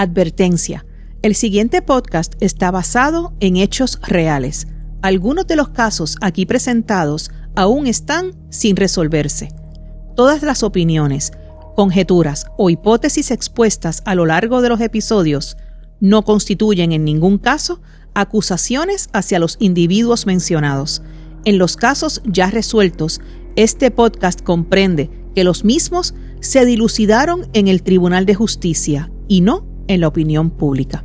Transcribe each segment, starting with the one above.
Advertencia: el siguiente podcast está basado en hechos reales. Algunos de los casos aquí presentados aún están sin resolverse. Todas las opiniones, conjeturas o hipótesis expuestas a lo largo de los episodios no constituyen en ningún caso acusaciones hacia los individuos mencionados. En los casos ya resueltos, este podcast comprende que los mismos se dilucidaron en el Tribunal de Justicia y no en la opinión pública.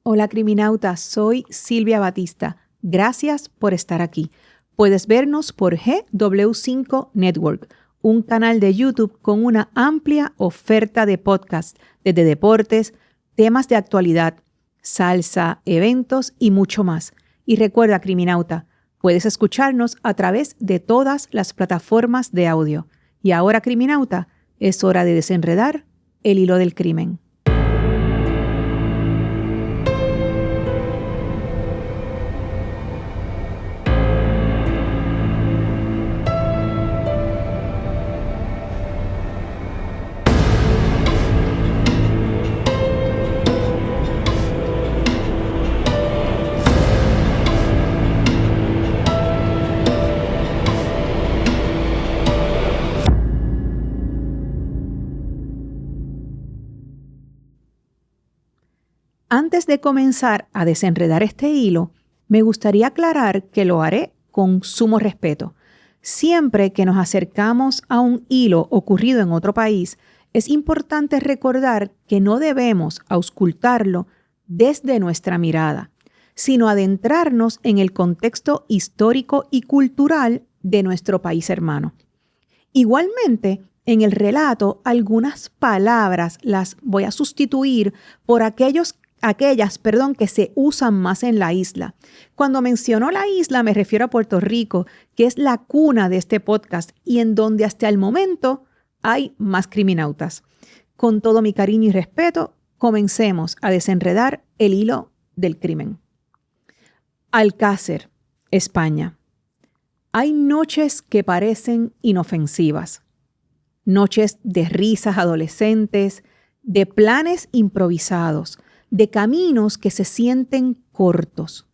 Hola criminautas, soy Silvia Batista. Gracias por estar aquí. Puedes vernos por GW5 Network, un canal de YouTube con una amplia oferta de podcasts, desde deportes, temas de actualidad, salsa, eventos y mucho más. Y recuerda, criminauta, puedes escucharnos a través de todas las plataformas de audio. Y ahora, criminauta, es hora de desenredar el hilo del crimen. Antes de comenzar a desenredar este hilo, me gustaría aclarar que lo haré con sumo respeto. Siempre que nos acercamos a un hilo ocurrido en otro país, es importante recordar que no debemos auscultarlo desde nuestra mirada, sino adentrarnos en el contexto histórico y cultural de nuestro país hermano. Igualmente, en el relato, algunas palabras las voy a sustituir por aquellas que se usan más en la isla. Cuando menciono la isla me refiero a Puerto Rico, que es la cuna de este podcast y en donde hasta el momento hay más criminautas. Con todo mi cariño y respeto, comencemos a desenredar el hilo del crimen. Alcácer, España. Hay noches que parecen inofensivas. Noches de risas adolescentes, de planes improvisados, de caminos que se sienten cortos,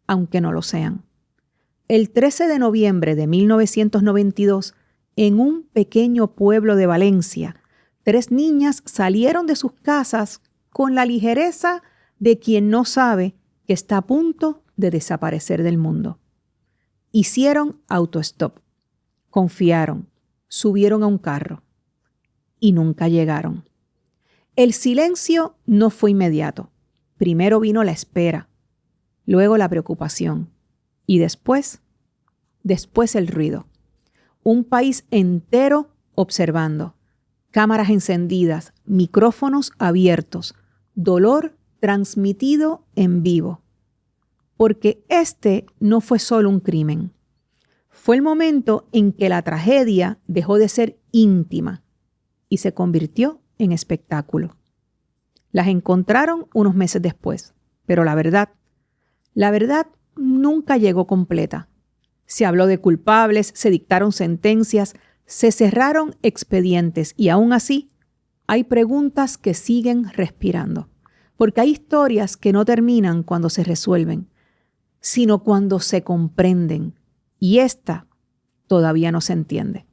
aunque no lo sean. El 13 de noviembre de 1992, en un pequeño pueblo de Valencia, 3 niñas salieron de sus casas con la ligereza de quien no sabe que está a punto de desaparecer del mundo. Hicieron autostop, confiaron, subieron a un carro y nunca llegaron. El silencio no fue inmediato. Primero vino la espera, luego la preocupación y después el ruido. Un país entero observando, cámaras encendidas, micrófonos abiertos, dolor transmitido en vivo. Porque este no fue solo un crimen. Fue el momento en que la tragedia dejó de ser íntima y se convirtió en espectáculo. Las encontraron unos meses después, pero la verdad nunca llegó completa. Se habló de culpables, se dictaron sentencias, se cerraron expedientes y aún así hay preguntas que siguen respirando. Porque hay historias que no terminan cuando se resuelven, sino cuando se comprenden. Y esta todavía no se entiende.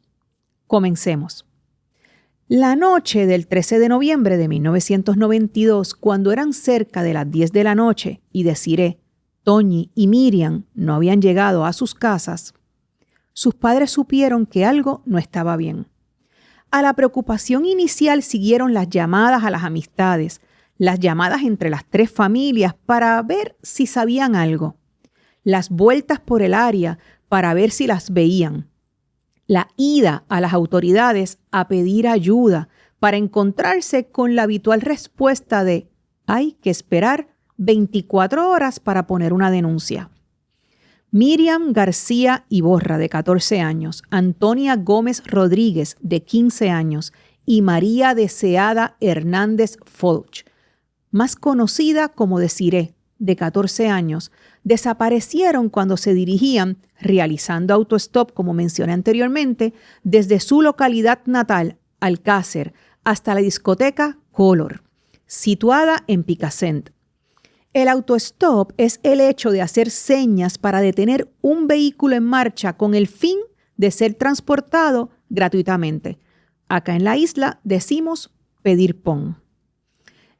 Comencemos. La noche del 13 de noviembre de 1992, cuando eran cerca de las 10 de la noche y Desiree, Toñi y Miriam no habían llegado a sus casas, sus padres supieron que algo no estaba bien. A la preocupación inicial siguieron las llamadas a las amistades, las llamadas entre las 3 familias para ver si sabían algo, las vueltas por el área para ver si las veían, la ida a las autoridades a pedir ayuda para encontrarse con la habitual respuesta de hay que esperar 24 horas para poner una denuncia. Miriam García Iborra, de 14 años, Antonia Gómez Rodríguez, de 15 años, y María Deseada Hernández Folch, más conocida como Desiree, de 14 años, desaparecieron cuando se dirigían, realizando autostop, como mencioné anteriormente, desde su localidad natal, Alcácer, hasta la discoteca Color, situada en Picassent. El autostop es el hecho de hacer señas para detener un vehículo en marcha con el fin de ser transportado gratuitamente. Acá en la isla decimos pedir pon.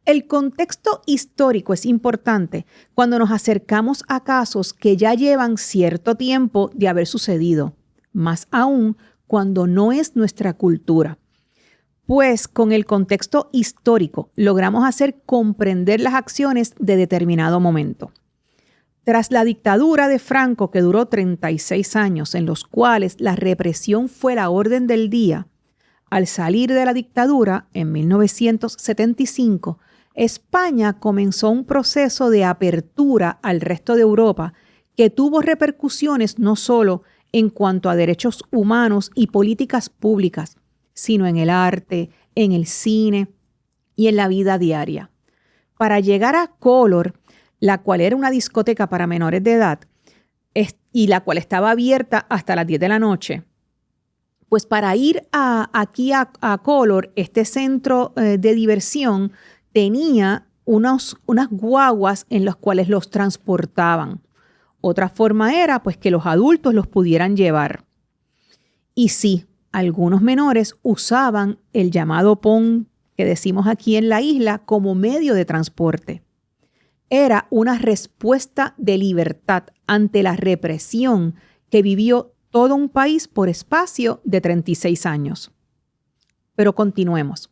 El contexto histórico es importante cuando nos acercamos a casos que ya llevan cierto tiempo de haber sucedido, más aún cuando no es nuestra cultura. Pues con el contexto histórico logramos hacer comprender las acciones de determinado momento. Tras la dictadura de Franco, que duró 36 años, en los cuales la represión fue la orden del día, al salir de la dictadura, en 1975, España comenzó un proceso de apertura al resto de Europa que tuvo repercusiones no solo en cuanto a derechos humanos y políticas públicas, sino en el arte, en el cine y en la vida diaria. Para llegar a Color, la cual era una discoteca para menores de edad y la cual estaba abierta hasta las 10 de la noche, pues para ir aquí a Color, este centro de diversión tenía unas guaguas en las cuales los transportaban. Otra forma era pues que los adultos los pudieran llevar. Y sí, algunos menores usaban el llamado pon que decimos aquí en la isla como medio de transporte. Era una respuesta de libertad ante la represión que vivió todo un país por espacio de 36 años. Pero continuemos.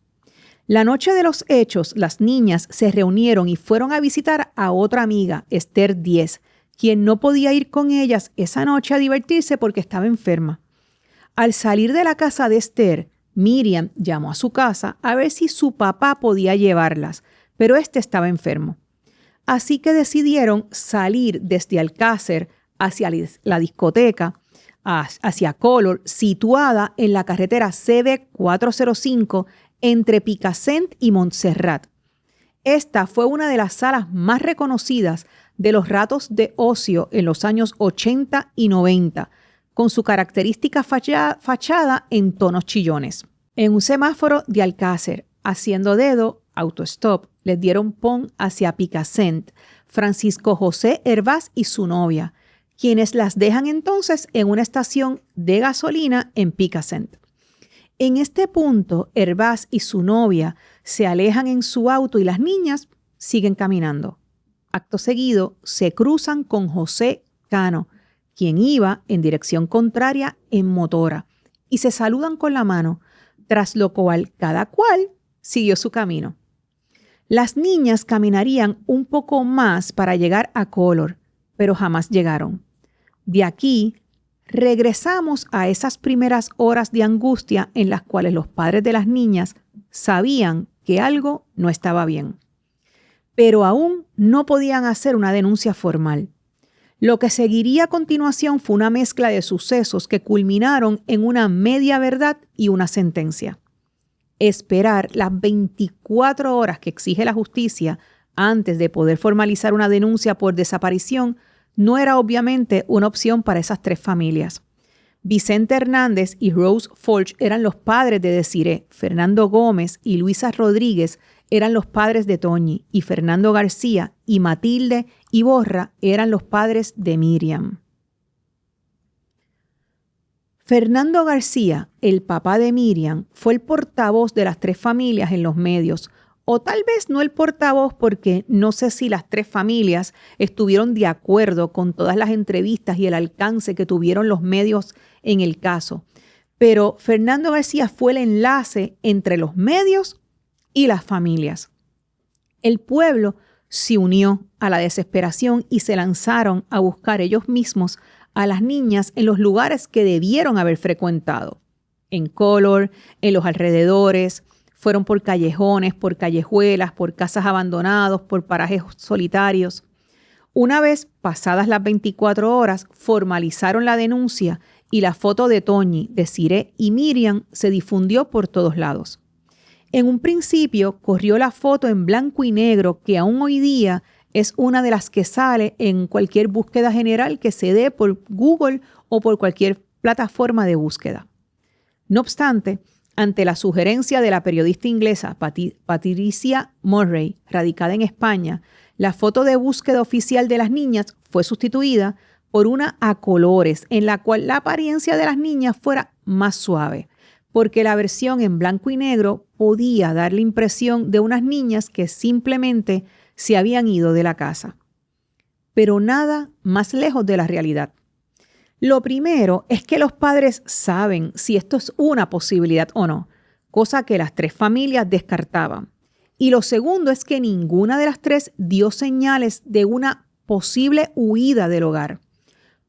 La noche de los hechos, las niñas se reunieron y fueron a visitar a otra amiga, Esther 10, quien no podía ir con ellas esa noche a divertirse porque estaba enferma. Al salir de la casa de Esther, Miriam llamó a su casa a ver si su papá podía llevarlas, pero este estaba enfermo. Así que decidieron salir desde Alcácer hacia la discoteca, hacia Color, situada en la carretera CB 405 entre Picassent y Montserrat. Esta fue una de las salas más reconocidas de los ratos de ocio en los años 80 y 90, con su característica fachada en tonos chillones. En un semáforo de Alcácer, haciendo dedo, autostop, les dieron pon hacia Picassent, Francisco José Hervás y su novia, quienes las dejan entonces en una estación de gasolina en Picassent. En este punto, Hervás y su novia se alejan en su auto y las niñas siguen caminando. Acto seguido, se cruzan con José Cano, quien iba en dirección contraria en motora, y se saludan con la mano, tras lo cual cada cual siguió su camino. Las niñas caminarían un poco más para llegar a Color, pero jamás llegaron. De aquí, regresamos a esas primeras horas de angustia en las cuales los padres de las niñas sabían que algo no estaba bien, pero aún no podían hacer una denuncia formal. Lo que seguiría a continuación fue una mezcla de sucesos que culminaron en una media verdad y una sentencia. Esperar las 24 horas que exige la justicia antes de poder formalizar una denuncia por desaparición no era obviamente una opción para esas tres familias. Vicente Hernández y Rose Folch eran los padres de Desiree, Fernando Gómez y Luisa Rodríguez eran los padres de Toñi, y Fernando García y Matilde Iborra eran los padres de Miriam. Fernando García, el papá de Miriam, fue el portavoz de las tres familias en los medios, o tal vez no el portavoz porque no sé si las tres familias estuvieron de acuerdo con todas las entrevistas y el alcance que tuvieron los medios en el caso. Pero Fernando García fue el enlace entre los medios y las familias. El pueblo se unió a la desesperación y se lanzaron a buscar ellos mismos a las niñas en los lugares que debieron haber frecuentado. En Color, en los alrededores, fueron por callejones, por callejuelas, por casas abandonadas, por parajes solitarios. Una vez pasadas las 24 horas, formalizaron la denuncia y la foto de Toñi, Desiree y Miriam se difundió por todos lados. En un principio corrió la foto en blanco y negro, que aún hoy día es una de las que sale en cualquier búsqueda general que se dé por Google o por cualquier plataforma de búsqueda. No obstante, Ante la sugerencia de la periodista inglesa Patricia Murray, radicada en España, la foto de búsqueda oficial de las niñas fue sustituida por una a colores, en la cual la apariencia de las niñas fuera más suave, porque la versión en blanco y negro podía dar la impresión de unas niñas que simplemente se habían ido de la casa. Pero nada más lejos de la realidad. Lo primero es que los padres saben si esto es una posibilidad o no, cosa que las tres familias descartaban. Y lo segundo es que ninguna de las tres dio señales de una posible huida del hogar.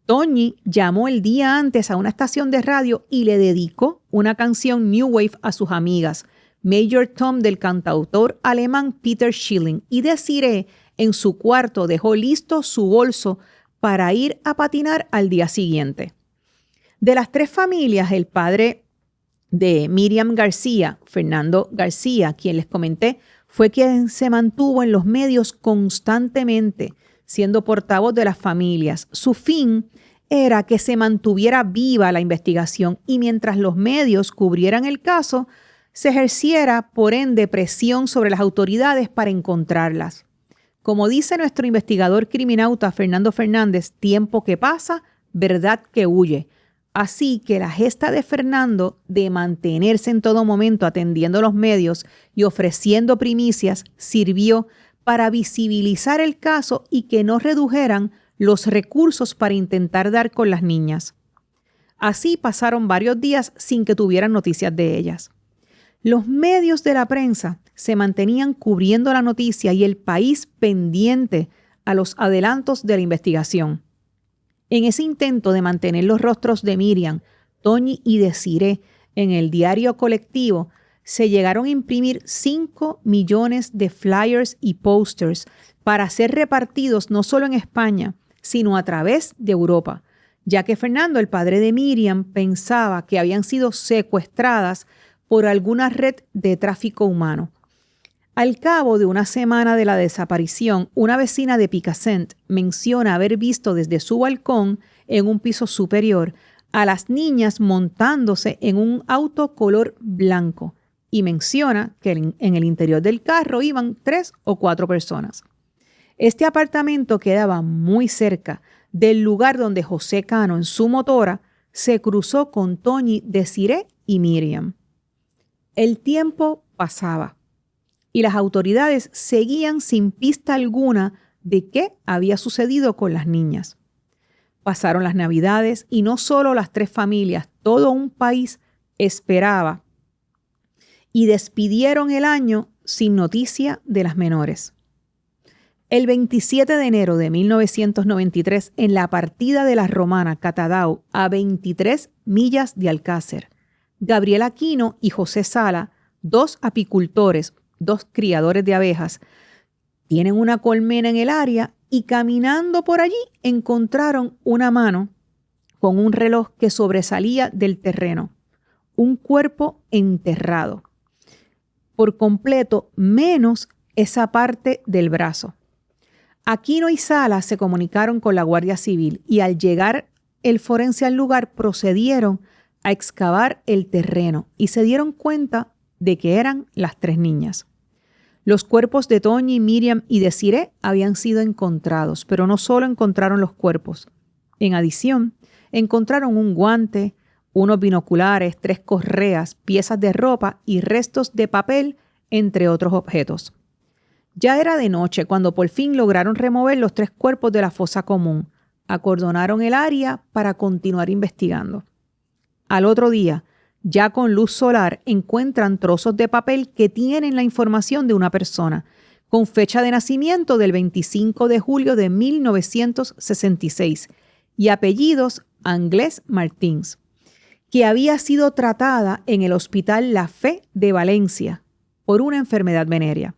Toñi llamó el día antes a una estación de radio y le dedicó una canción New Wave a sus amigas, Major Tom del cantautor alemán Peter Schilling, y Desiree en su cuarto dejó listo su bolso para ir a patinar al día siguiente. De las tres familias, el padre de Miriam García, Fernando García, quien les comenté, fue quien se mantuvo en los medios constantemente, siendo portavoz de las familias. Su fin era que se mantuviera viva la investigación y mientras los medios cubrieran el caso, se ejerciera, por ende, presión sobre las autoridades para encontrarlas. Como dice nuestro investigador criminauta Fernando Fernández, tiempo que pasa, verdad que huye. Así que la gesta de Fernando de mantenerse en todo momento atendiendo los medios y ofreciendo primicias sirvió para visibilizar el caso y que no redujeran los recursos para intentar dar con las niñas. Así pasaron varios días sin que tuvieran noticias de ellas. Los medios de la prensa se mantenían cubriendo la noticia y el país pendiente a los adelantos de la investigación. En ese intento de mantener los rostros de Miriam, Toñi y Desiree en el diario colectivo, se llegaron a imprimir 5 millones de flyers y posters para ser repartidos no solo en España, sino a través de Europa, ya que Fernando, el padre de Miriam, pensaba que habían sido secuestradas por alguna red de tráfico humano. Al cabo de una semana de la desaparición, una vecina de Picassent menciona haber visto desde su balcón, en un piso superior, a las niñas montándose en un auto color blanco y menciona que en el interior del carro iban 3 o 4 personas. Este apartamento quedaba muy cerca del lugar donde José Cano en su motora se cruzó con Toñi, Desiree y Miriam. El tiempo pasaba y las autoridades seguían sin pista alguna de qué había sucedido con las niñas. Pasaron las Navidades y no solo las tres familias, todo un país esperaba y despidieron el año sin noticia de las menores. El 27 de enero de 1993, en la partida de la Romana Catadau, a 23 millas de Alcácer, Gabriel Aquino y José Sala, 2 apicultores, 2 criadores de abejas, tienen una colmena en el área y caminando por allí encontraron una mano con un reloj que sobresalía del terreno, un cuerpo enterrado por completo, menos esa parte del brazo. Aquino y Sala se comunicaron con la Guardia Civil y al llegar el forense al lugar procedieron a excavar el terreno y se dieron cuenta de que eran las 3 niñas. Los cuerpos de Toñi, Miriam y Desiree habían sido encontrados, pero no solo encontraron los cuerpos. En adición, encontraron un guante, unos binoculares, 3 correas, piezas de ropa y restos de papel, entre otros objetos. Ya era de noche cuando por fin lograron remover los 3 cuerpos de la fosa común. Acordonaron el área para continuar investigando. Al otro día, ya con luz solar, encuentran trozos de papel que tienen la información de una persona, con fecha de nacimiento del 25 de julio de 1966 y apellidos Anglés Martins, que había sido tratada en el Hospital La Fe de Valencia por una enfermedad venérea.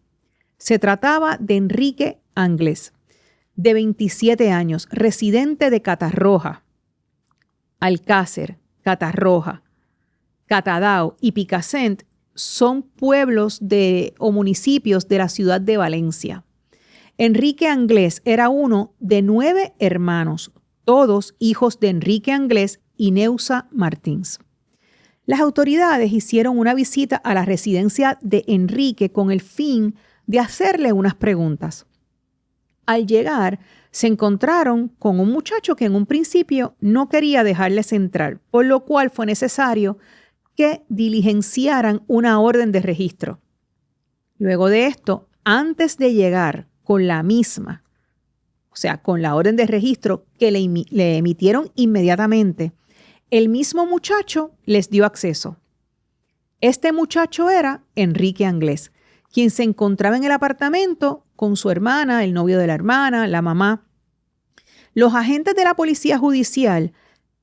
Se trataba de Enrique Anglés, de 27 años, residente de Catarroja, Alcácer, Catarroja, Catadau y Picassent son pueblos o municipios de la ciudad de Valencia. Enrique Anglés era uno de 9 hermanos, todos hijos de Enrique Anglés y Neusa Martins. Las autoridades hicieron una visita a la residencia de Enrique con el fin de hacerle unas preguntas. Al llegar, se encontraron con un muchacho que en un principio no quería dejarles entrar, por lo cual fue necesario que diligenciaran una orden de registro. Luego de esto, antes de llegar con la misma, o sea, con la orden de registro que le emitieron inmediatamente, el mismo muchacho les dio acceso. Este muchacho era Enrique Anglés, quien se encontraba en el apartamento con su hermana, el novio de la hermana, la mamá. Los agentes de la Policía Judicial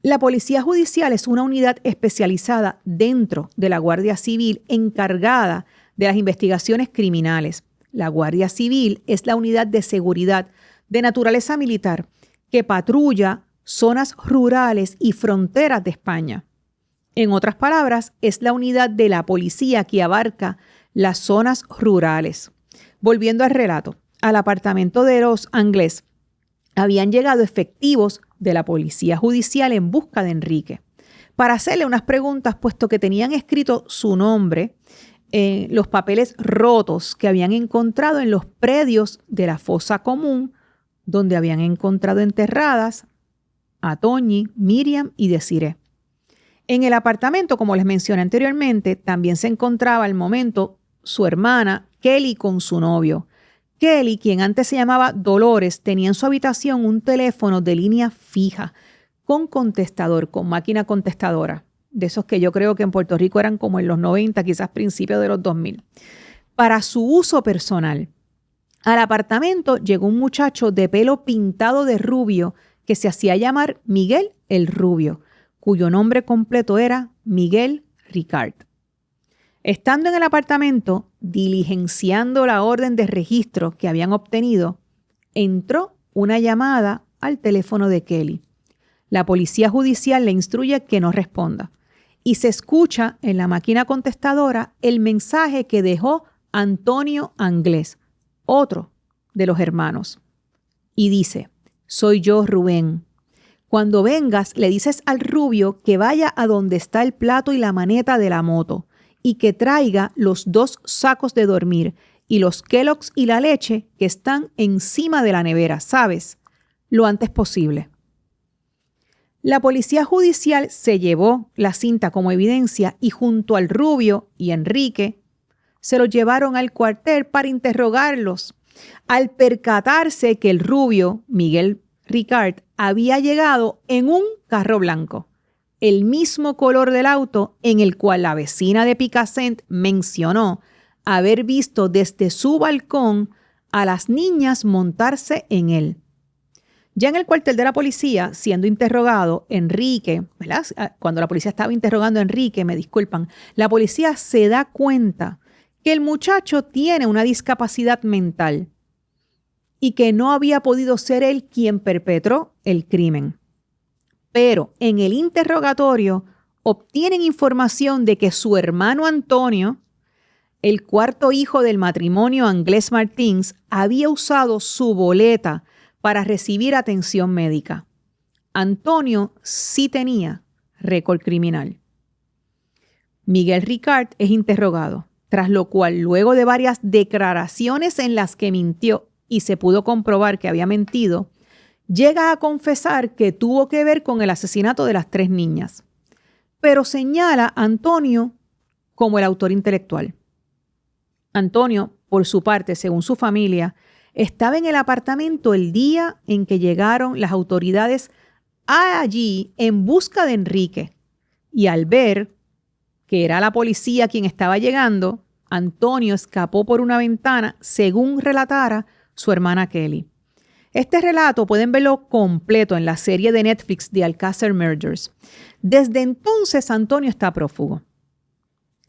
es una unidad especializada dentro de la Guardia Civil encargada de las investigaciones criminales. La Guardia Civil es la unidad de seguridad de naturaleza militar que patrulla zonas rurales y fronteras de España. En otras palabras, es la unidad de la policía que abarca las zonas rurales. Volviendo al relato, al apartamento de los Anglés habían llegado efectivos de la Policía Judicial en busca de Enrique para hacerle unas preguntas, puesto que tenían escrito su nombre en los papeles rotos que habían encontrado en los predios de la fosa común, donde habían encontrado enterradas a Toñi, Miriam y Desiree. En el apartamento, como les mencioné anteriormente, también se encontraba al momento su hermana Kelly con su novio. Kelly, quien antes se llamaba Dolores, tenía en su habitación un teléfono de línea fija con contestador, con máquina contestadora, de esos que yo creo que en Puerto Rico eran como en los 90, quizás principios de los 2000, para su uso personal. Al apartamento llegó un muchacho de pelo pintado de rubio que se hacía llamar Miguel el Rubio, cuyo nombre completo era Miguel Ricard. Estando en el apartamento, diligenciando la orden de registro que habían obtenido, entró una llamada al teléfono de Kelly. La Policía Judicial le instruye que no responda y se escucha en la máquina contestadora el mensaje que dejó Antonio Anglés, otro de los hermanos. Y dice: soy yo, Rubén. Cuando vengas, le dices al Rubio que vaya a donde está el plato y la maneta de la moto y que traiga los 2 sacos de dormir y los Kellogg's y la leche que están encima de la nevera, ¿sabes? Lo antes posible. La Policía Judicial se llevó la cinta como evidencia y junto al Rubio y Enrique se los llevaron al cuartel para interrogarlos. Al percatarse que el Rubio, Miguel Ricard, había llegado en un carro blanco, el mismo color del auto en el cual la vecina de Picassent mencionó haber visto desde su balcón a las niñas montarse en él. Ya en el cuartel de la policía, siendo interrogado, Enrique, ¿verdad? Cuando la policía estaba interrogando a Enrique, me disculpan, la policía se da cuenta que el muchacho tiene una discapacidad mental y que no había podido ser él quien perpetró el crimen. Pero en el interrogatorio obtienen información de que su hermano Antonio, el 4º hijo del matrimonio Anglés Martins, había usado su boleta para recibir atención médica. Antonio sí tenía récord criminal. Miguel Ricard es interrogado, tras lo cual, luego de varias declaraciones en las que mintió y se pudo comprobar que había mentido, llega a confesar que tuvo que ver con el asesinato de las 3 niñas, pero señala a Antonio como el autor intelectual. Antonio, por su parte, según su familia, estaba en el apartamento el día en que llegaron las autoridades allí en busca de Enrique, y al ver que era la policía quien estaba llegando, Antonio escapó por una ventana, según relatara su hermana Kelly. Este relato pueden verlo completo en la serie de Netflix de Alcácer Murders. Desde entonces, Antonio está prófugo.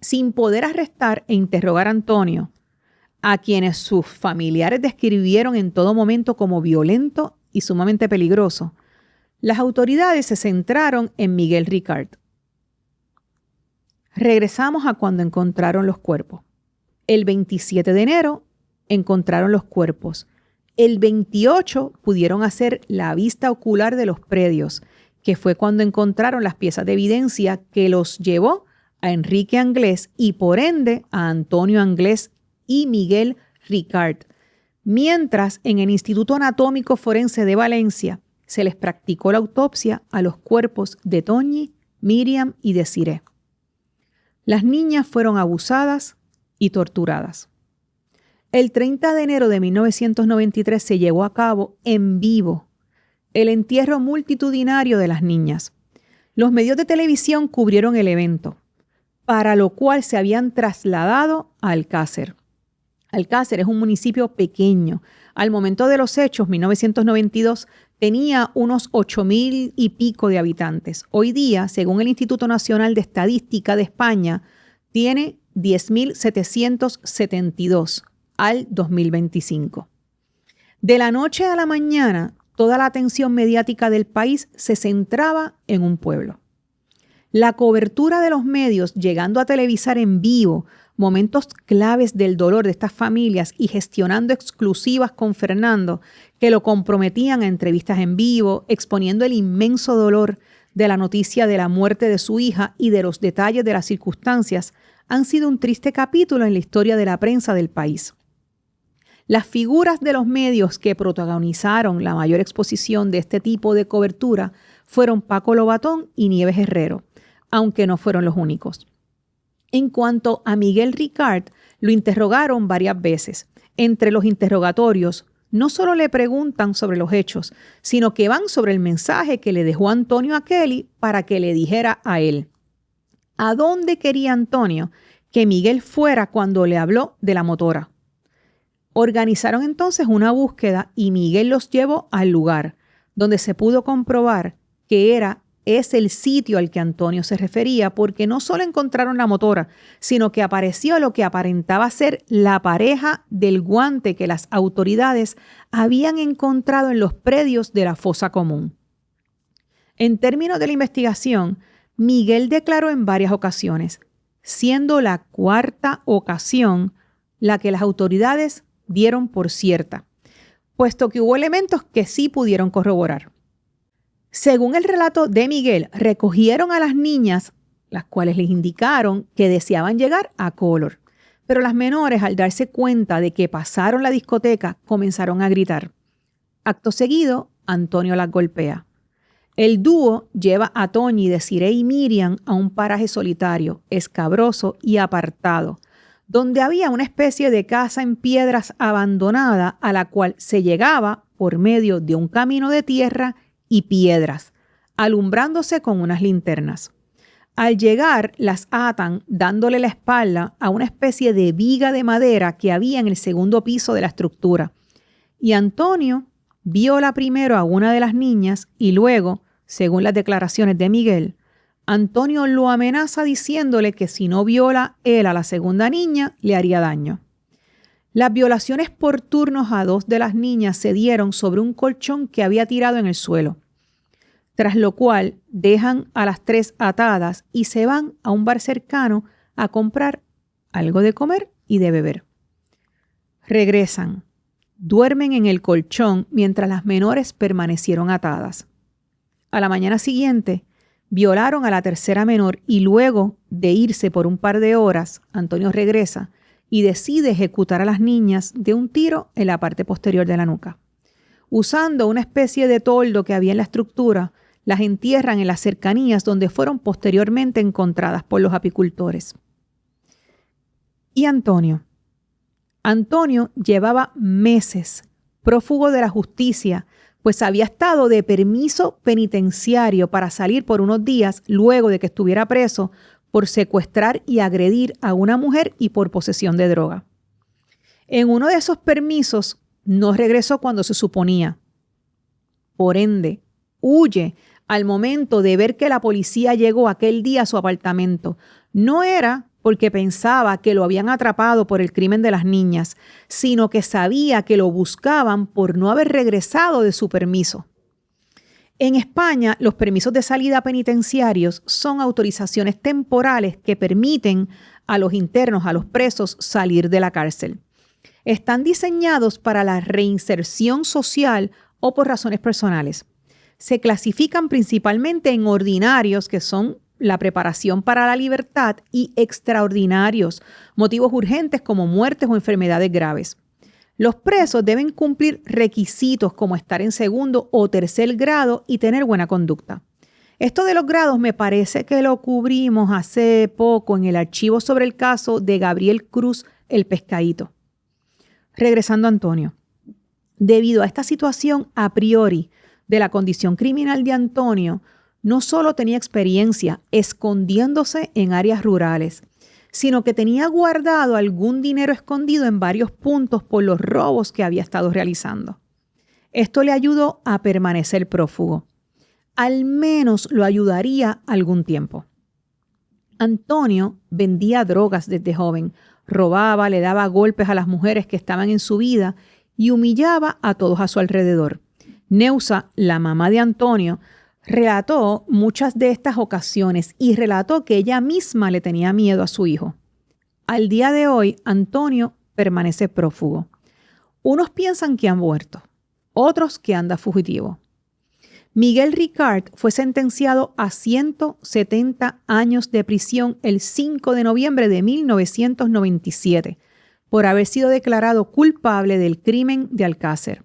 Sin poder arrestar e interrogar a Antonio, a quienes sus familiares describieron en todo momento como violento y sumamente peligroso, las autoridades se centraron en Miguel Ricard. Regresamos a cuando encontraron los cuerpos. El 27 de enero encontraron los cuerpos. El 28 pudieron hacer la vista ocular de los predios, que fue cuando encontraron las piezas de evidencia que los llevó a Enrique Anglés y por ende a Antonio Anglés y Miguel Ricard, mientras en el Instituto Anatómico Forense de Valencia se les practicó la autopsia a los cuerpos de Toñi, Miriam y Desiree. Las niñas fueron abusadas y torturadas. El 30 de enero de 1993 se llevó a cabo en vivo el entierro multitudinario de las niñas. Los medios de televisión cubrieron el evento, para lo cual se habían trasladado a Alcácer. Alcácer es un municipio pequeño. Al momento de los hechos, 1992, tenía unos 8,000 y pico de habitantes. Hoy día, según el Instituto Nacional de Estadística de España, tiene 10,772 al 2025. De la noche a la mañana, toda la atención mediática del país se centraba en un pueblo. La cobertura de los medios, llegando a televisar en vivo momentos claves del dolor de estas familias y gestionando exclusivas con Fernando que lo comprometían a entrevistas en vivo, exponiendo el inmenso dolor de la noticia de la muerte de su hija y de los detalles de las circunstancias, han sido un triste capítulo en la historia de la prensa del país. Las figuras de los medios que protagonizaron la mayor exposición de este tipo de cobertura fueron Paco Lobatón y Nieves Herrero, aunque no fueron los únicos. En cuanto a Miguel Ricard, lo interrogaron varias veces. Entre los interrogatorios, no solo le preguntan sobre los hechos, sino que van sobre el mensaje que le dejó Antonio a Kelly para que le dijera a él. ¿A dónde quería Antonio que Miguel fuera cuando le habló de la motora? Organizaron entonces una búsqueda y Miguel los llevó al lugar, donde se pudo comprobar que es el sitio al que Antonio se refería, porque no solo encontraron la motora, sino que apareció lo que aparentaba ser la pareja del guante que las autoridades habían encontrado en los predios de la fosa común. En términos de la investigación, Miguel declaró en varias ocasiones, siendo la cuarta ocasión la que las autoridades dieron por cierta, puesto que hubo elementos que sí pudieron corroborar. Según el relato de Miguel, recogieron a las niñas, las cuales les indicaron que deseaban llegar a Color. Pero las menores, al darse cuenta de que pasaron la discoteca, comenzaron a gritar. Acto seguido, Antonio las golpea. El dúo lleva a Toñi, Desiree y Miriam a un paraje solitario, escabroso y apartado, donde había una especie de casa en piedras abandonada a la cual se llegaba por medio de un camino de tierra y piedras, alumbrándose con unas linternas. Al llegar, las atan dándole la espalda a una especie de viga de madera que había en el segundo piso de la estructura. Y Antonio viola primero a una de las niñas y luego, según las declaraciones de Miguel, Antonio lo amenaza diciéndole que si no viola él a la segunda niña, le haría daño. Las violaciones por turnos a dos de las niñas se dieron sobre un colchón que había tirado en el suelo, tras lo cual dejan a las tres atadas y se van a un bar cercano a comprar algo de comer y de beber. Regresan, duermen en el colchón mientras las menores permanecieron atadas. A la mañana siguiente, violaron a la tercera menor y luego de irse por un par de horas, Antonio regresa y decide ejecutar a las niñas de un tiro en la parte posterior de la nuca. Usando una especie de toldo que había en la estructura, las entierran en las cercanías donde fueron posteriormente encontradas por los apicultores. ¿Y Antonio? Antonio llevaba meses prófugo de la justicia, pues había estado de permiso penitenciario para salir por unos días luego de que estuviera preso por secuestrar y agredir a una mujer y por posesión de droga. En uno de esos permisos no regresó cuando se suponía. Por ende, huye al momento de ver que la policía llegó aquel día a su apartamento. No era porque pensaba que lo habían atrapado por el crimen de las niñas, sino que sabía que lo buscaban por no haber regresado de su permiso. En España, los permisos de salida penitenciarios son autorizaciones temporales que permiten a los internos, a los presos, salir de la cárcel. Están diseñados para la reinserción social o por razones personales. Se clasifican principalmente en ordinarios, que son la preparación para la libertad y extraordinarios motivos urgentes como muertes o enfermedades graves. Los presos deben cumplir requisitos como estar en segundo o tercer grado y tener buena conducta. Esto de los grados me parece que lo cubrimos hace poco en el archivo sobre el caso de Gabriel Cruz, el pescadito. Regresando a Antonio. Debido a esta situación a priori de la condición criminal de Antonio, no solo tenía experiencia escondiéndose en áreas rurales, sino que tenía guardado algún dinero escondido en varios puntos por los robos que había estado realizando. Esto le ayudó a permanecer prófugo. Al menos lo ayudaría algún tiempo. Antonio vendía drogas desde joven, robaba, le daba golpes a las mujeres que estaban en su vida y humillaba a todos a su alrededor. Neusa, la mamá de Antonio, relató muchas de estas ocasiones y relató que ella misma le tenía miedo a su hijo. Al día de hoy, Antonio permanece prófugo. Unos piensan que ha muerto, otros que anda fugitivo. Miguel Ricard fue sentenciado a 170 años de prisión el 5 de noviembre de 1997 por haber sido declarado culpable del crimen de Alcácer,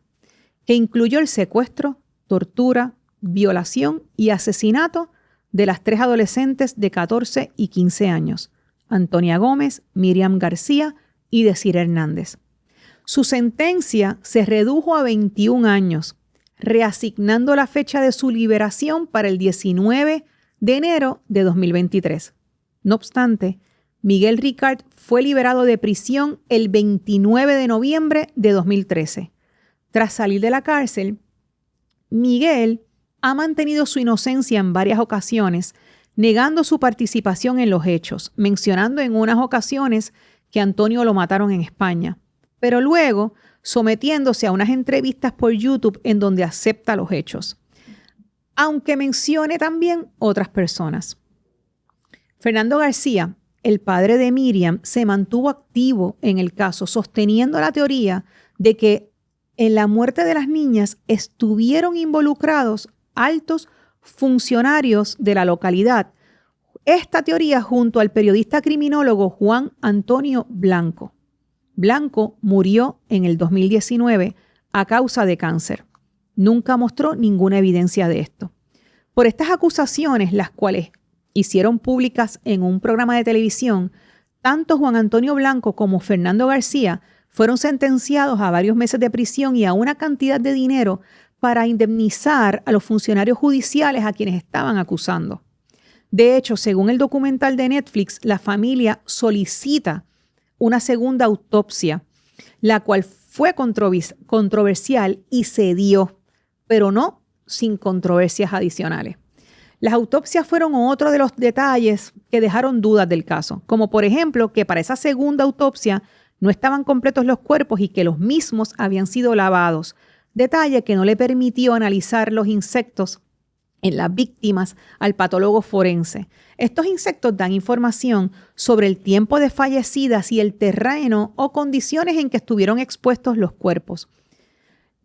que incluyó el secuestro, tortura, violación y asesinato de las 3 adolescentes de 14 y 15 años, Antonia Gómez, Miriam García y Desiree Hernández. Su sentencia se redujo a 21 años, reasignando la fecha de su liberación para el 19 de enero de 2023. No obstante, Miguel Ricard fue liberado de prisión el 29 de noviembre de 2013. Tras salir de la cárcel, Miguel ha mantenido su inocencia en varias ocasiones, negando su participación en los hechos, mencionando en unas ocasiones que Antonio lo mataron en España, pero luego sometiéndose a unas entrevistas por YouTube en donde acepta los hechos, aunque mencione también otras personas. Fernando García, el padre de Miriam, se mantuvo activo en el caso, sosteniendo la teoría de que en la muerte de las niñas estuvieron involucrados altos funcionarios de la localidad. Esta teoría junto al periodista criminólogo Juan Antonio Blanco. Blanco murió en el 2019 a causa de cáncer. Nunca mostró ninguna evidencia de esto. Por estas acusaciones, las cuales hicieron públicas en un programa de televisión, tanto Juan Antonio Blanco como Fernando García fueron sentenciados a varios meses de prisión y a una cantidad de dinero para indemnizar a los funcionarios judiciales a quienes estaban acusando. De hecho, según el documental de Netflix, la familia solicita una segunda autopsia, la cual fue controversial y se dio, pero no sin controversias adicionales. Las autopsias fueron otro de los detalles que dejaron dudas del caso, como por ejemplo que para esa segunda autopsia no estaban completos los cuerpos y que los mismos habían sido lavados, detalle que no le permitió analizar los insectos en las víctimas al patólogo forense. Estos insectos dan información sobre el tiempo de fallecidas y el terreno o condiciones en que estuvieron expuestos los cuerpos.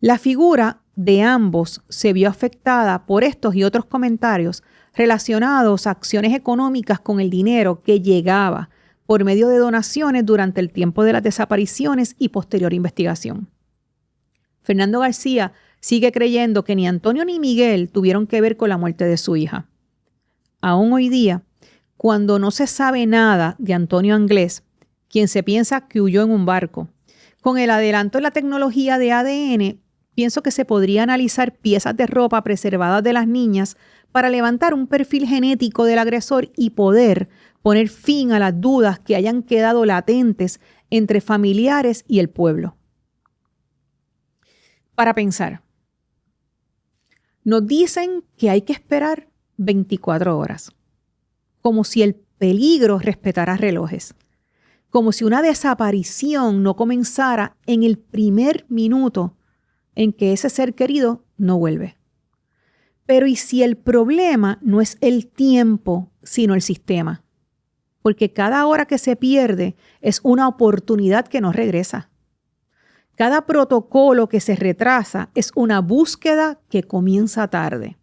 La figura de ambos se vio afectada por estos y otros comentarios relacionados a acciones económicas con el dinero que llegaba por medio de donaciones durante el tiempo de las desapariciones y posterior investigación. Fernando García sigue creyendo que ni Antonio ni Miguel tuvieron que ver con la muerte de su hija. Aún hoy día, cuando no se sabe nada de Antonio Anglés, quien se piensa que huyó en un barco, con el adelanto en la tecnología de ADN, pienso que se podría analizar piezas de ropa preservadas de las niñas para levantar un perfil genético del agresor y poder poner fin a las dudas que hayan quedado latentes entre familiares y el pueblo. Para pensar, nos dicen que hay que esperar 24 horas, como si el peligro respetara relojes, como si una desaparición no comenzara en el primer minuto en que ese ser querido no vuelve. Pero ¿y si el problema no es el tiempo, sino el sistema? Porque cada hora que se pierde es una oportunidad que no regresa. Cada protocolo que se retrasa es una búsqueda que comienza tarde.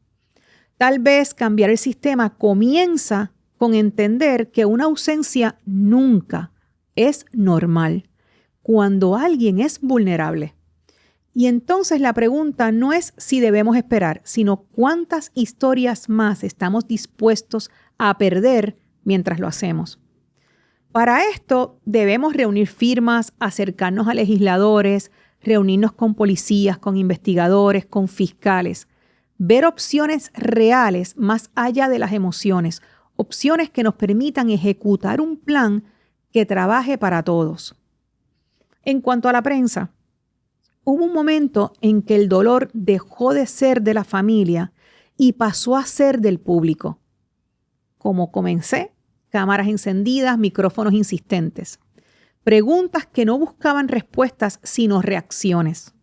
Tal vez cambiar el sistema comienza con entender que una ausencia nunca es normal cuando alguien es vulnerable. Y entonces la pregunta no es si debemos esperar, sino cuántas historias más estamos dispuestos a perder mientras lo hacemos. Para esto debemos reunir firmas, acercarnos a legisladores, reunirnos con policías, con investigadores, con fiscales, ver opciones reales más allá de las emociones, opciones que nos permitan ejecutar un plan que trabaje para todos. En cuanto a la prensa, hubo un momento en que el dolor dejó de ser de la familia y pasó a ser del público. Como comencé, cámaras encendidas, micrófonos insistentes. Preguntas que no buscaban respuestas, sino reacciones.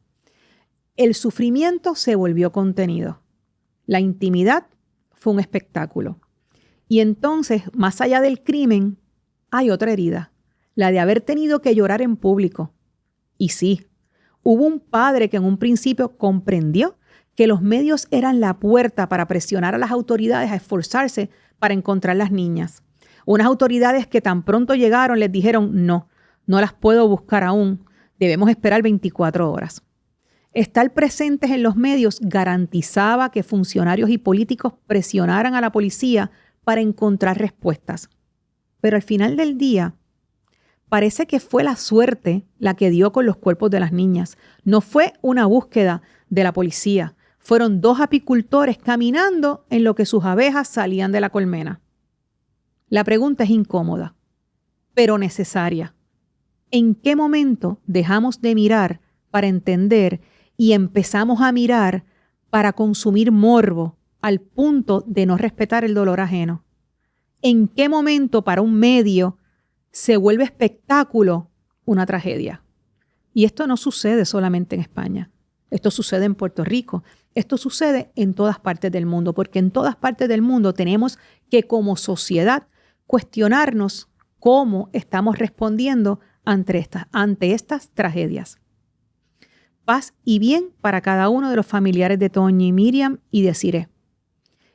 El sufrimiento se volvió contenido. La intimidad fue un espectáculo. Y entonces, más allá del crimen, hay otra herida, la de haber tenido que llorar en público. Y sí, hubo un padre que en un principio comprendió que los medios eran la puerta para presionar a las autoridades a esforzarse para encontrar las niñas. Unas autoridades que tan pronto llegaron les dijeron, no las puedo buscar aún, debemos esperar 24 horas. Estar presentes en los medios garantizaba que funcionarios y políticos presionaran a la policía para encontrar respuestas. Pero al final del día, parece que fue la suerte la que dio con los cuerpos de las niñas. No fue una búsqueda de la policía. Fueron 2 apicultores caminando en lo que sus abejas salían de la colmena. La pregunta es incómoda, pero necesaria. ¿En qué momento dejamos de mirar para entender y empezamos a mirar para consumir morbo al punto de no respetar el dolor ajeno? ¿En qué momento para un medio se vuelve espectáculo una tragedia? Y esto no sucede solamente en España. Esto sucede en Puerto Rico. Esto sucede en todas partes del mundo, porque en todas partes del mundo tenemos que como sociedad cuestionarnos cómo estamos respondiendo ante estas tragedias. Paz y bien para cada uno de los familiares de Toñi, Miriam y Desiree.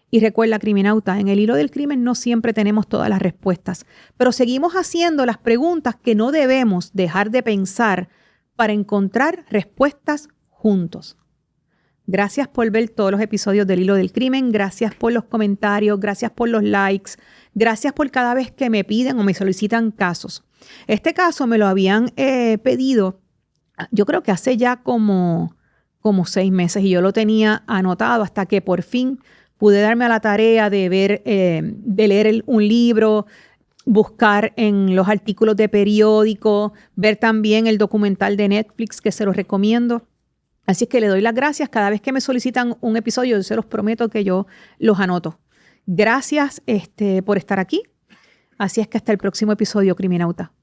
Y recuerda, criminauta, en el hilo del crimen no siempre tenemos todas las respuestas, pero seguimos haciendo las preguntas que no debemos dejar de pensar para encontrar respuestas juntos. Gracias por ver todos los episodios del Hilo del Crimen, gracias por los comentarios, gracias por los likes, gracias por cada vez que me piden o me solicitan casos. Este caso me lo habían pedido, yo creo que hace ya como 6 meses y yo lo tenía anotado hasta que por fin pude darme a la tarea de leer un libro, buscar en los artículos de periódico, ver también el documental de Netflix que se los recomiendo. Así es que le doy las gracias. Cada vez que me solicitan un episodio, yo se los prometo que yo los anoto. Gracias por estar aquí. Así es que hasta el próximo episodio, criminauta.